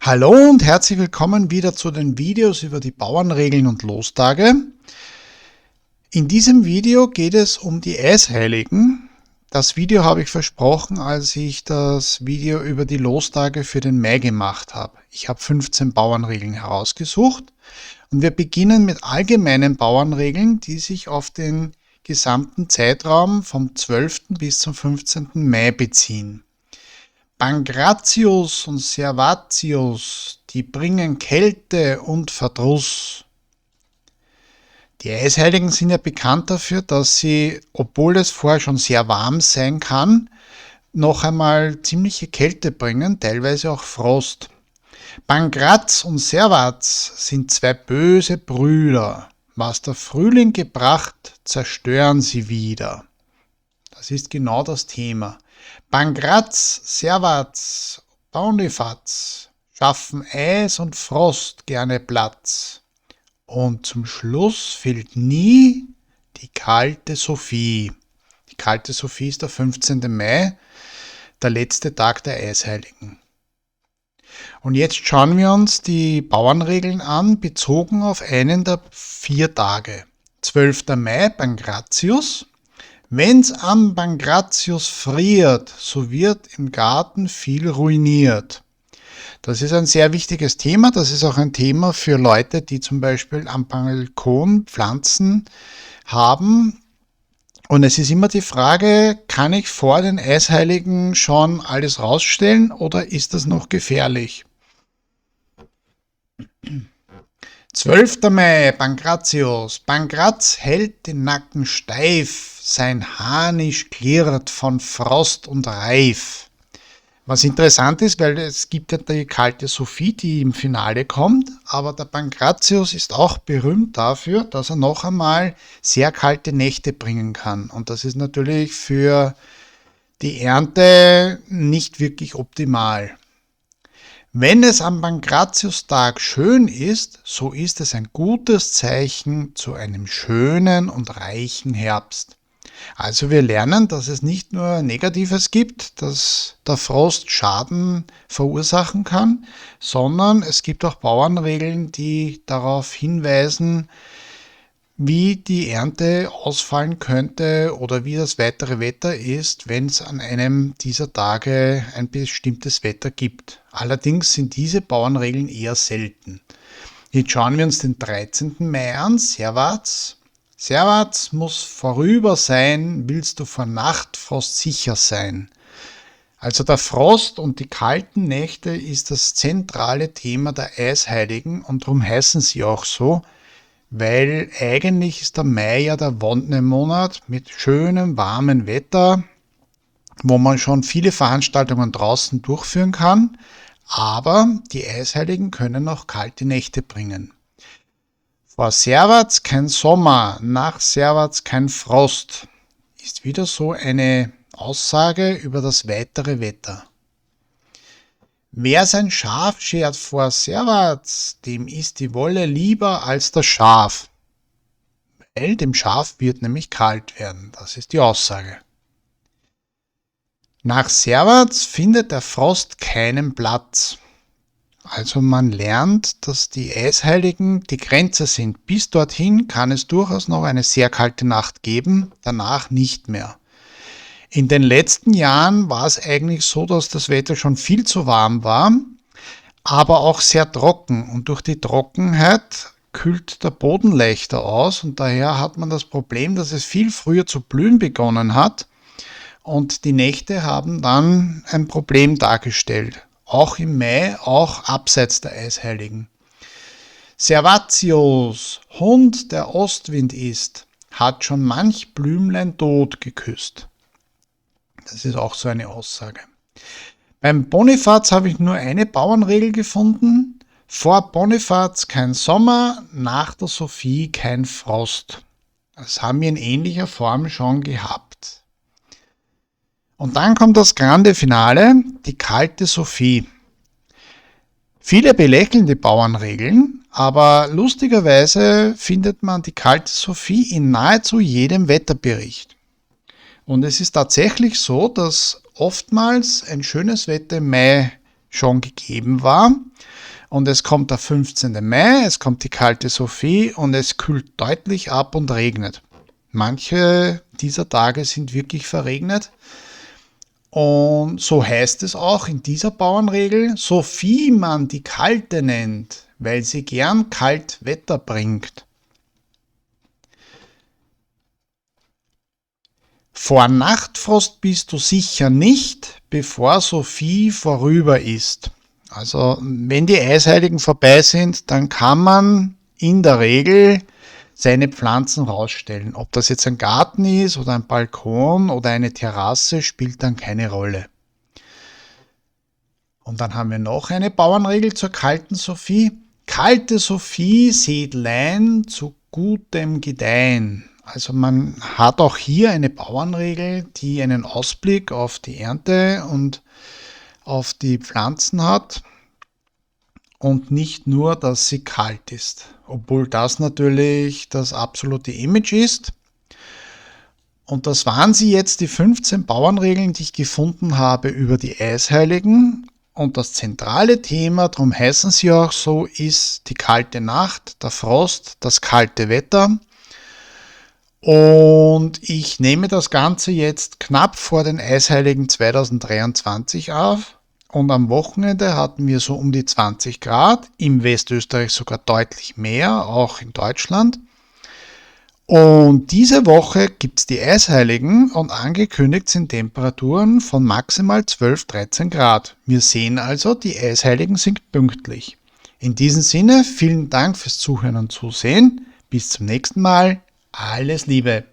Hallo und herzlich willkommen wieder zu den Videos über die Bauernregeln und Lostage. In diesem Video geht es um die Eisheiligen. Das Video habe ich versprochen, als ich das Video über die Lostage für den Mai gemacht habe. Ich habe 15 Bauernregeln herausgesucht und wir beginnen mit allgemeinen Bauernregeln, die sich auf den gesamten Zeitraum vom 12. bis zum 15. Mai beziehen. Pankratius und Servatius, die bringen Kälte und Verdruss. Die Eisheiligen sind ja bekannt dafür, dass sie, obwohl es vorher schon sehr warm sein kann, noch einmal ziemliche Kälte bringen, teilweise auch Frost. Pankraz und Servaz sind zwei böse Brüder. Was der Frühling gebracht, zerstören sie wieder. Das ist genau das Thema. Pankraz, Servaz, Bonifaz schaffen Eis und Frost gerne Platz. Und zum Schluss fehlt nie die kalte Sophie. Die kalte Sophie ist der 15. Mai, der letzte Tag der Eisheiligen. Und jetzt schauen wir uns die Bauernregeln an, bezogen auf einen der 4 Tage. 12. Mai, Pankratius. Wenn's am Pankratius friert, so wird im Garten viel ruiniert. Das ist ein sehr wichtiges Thema. Das ist auch ein Thema für Leute, die zum Beispiel am Balkon Pflanzen haben. Und es ist immer die Frage, kann ich vor den Eisheiligen schon alles rausstellen oder ist das noch gefährlich? 12. Mai, Pankratius. Pankraz hält den Nacken steif, sein Harnisch klirrt von Frost und Reif. Was interessant ist, weil es gibt ja die kalte Sophie, die im Finale kommt, aber der Pankratius ist auch berühmt dafür, dass er noch einmal sehr kalte Nächte bringen kann. Und das ist natürlich für die Ernte nicht wirklich optimal. Wenn es am Pankratiustag schön ist, so ist es ein gutes Zeichen zu einem schönen und reichen Herbst. Also wir lernen, dass es nicht nur Negatives gibt, dass der Frost Schaden verursachen kann, sondern es gibt auch Bauernregeln, die darauf hinweisen, wie die Ernte ausfallen könnte oder wie das weitere Wetter ist, wenn es an einem dieser Tage ein bestimmtes Wetter gibt. Allerdings sind diese Bauernregeln eher selten. Jetzt schauen wir uns den 13. Mai an, Servaz. Servaz muss vorüber sein, willst du vor Nachtfrost sicher sein. Also der Frost und die kalten Nächte ist das zentrale Thema der Eisheiligen und darum heißen sie auch so, weil eigentlich ist der Mai ja der Wonnemonat mit schönem, warmem Wetter, wo man schon viele Veranstaltungen draußen durchführen kann, aber die Eisheiligen können auch kalte Nächte bringen. Vor Servaz kein Sommer, nach Servaz kein Frost, ist wieder so eine Aussage über das weitere Wetter. Wer sein Schaf schert vor Servaz, dem ist die Wolle lieber als das Schaf. Weil dem Schaf wird nämlich kalt werden, das ist die Aussage. Nach Servaz findet der Frost keinen Platz. Also man lernt, dass die Eisheiligen die Grenze sind. Bis dorthin kann es durchaus noch eine sehr kalte Nacht geben, danach nicht mehr. In den letzten Jahren war es eigentlich so, dass das Wetter schon viel zu warm war, aber auch sehr trocken. Und durch die Trockenheit kühlt der Boden leichter aus und daher hat man das Problem, dass es viel früher zu blühen begonnen hat und die Nächte haben dann ein Problem dargestellt. Auch im Mai, auch abseits der Eisheiligen. Servatius, Hund, der Ostwind ist, hat schon manch Blümlein tot geküsst. Das ist auch so eine Aussage. Beim Bonifaz habe ich nur eine Bauernregel gefunden. Vor Bonifaz kein Sommer, nach der Sophie kein Frost. Das haben wir in ähnlicher Form schon gehabt. Und dann kommt das grande Finale, die kalte Sophie. Viele belächeln die Bauernregeln, aber lustigerweise findet man die kalte Sophie in nahezu jedem Wetterbericht. Und es ist tatsächlich so, dass oftmals ein schönes Wetter im Mai schon gegeben war. Und es kommt der 15. Mai, es kommt die kalte Sophie und es kühlt deutlich ab und regnet. Manche dieser Tage sind wirklich verregnet. Und so heißt es auch in dieser Bauernregel, Sophie man die Kalte nennt, weil sie gern kalt Wetter bringt. Vor Nachtfrost bist du sicher nicht, bevor Sophie vorüber ist. Also wenn die Eisheiligen vorbei sind, dann kann man in der Regel seine Pflanzen rausstellen. Ob das jetzt ein Garten ist oder ein Balkon oder eine Terrasse, spielt dann keine Rolle. Und dann haben wir noch eine Bauernregel zur kalten Sophie. Kalte Sophie sät Lein zu gutem Gedeihen. Also man hat auch hier eine Bauernregel, die einen Ausblick auf die Ernte und auf die Pflanzen hat und nicht nur, dass sie kalt ist. Obwohl das natürlich das absolute Image ist. Und das waren sie jetzt, die 15 Bauernregeln, die ich gefunden habe über die Eisheiligen. Und das zentrale Thema, darum heißen sie auch so, ist die kalte Nacht, der Frost, das kalte Wetter. Und ich nehme das Ganze jetzt knapp vor den Eisheiligen 2023 auf. Und am Wochenende hatten wir so um die 20 Grad, im Westösterreich sogar deutlich mehr, auch in Deutschland. Und diese Woche gibt es die Eisheiligen und angekündigt sind Temperaturen von maximal 12, 13 Grad. Wir sehen also, die Eisheiligen sind pünktlich. In diesem Sinne, vielen Dank fürs Zuhören und Zusehen. Bis zum nächsten Mal. Alles Liebe.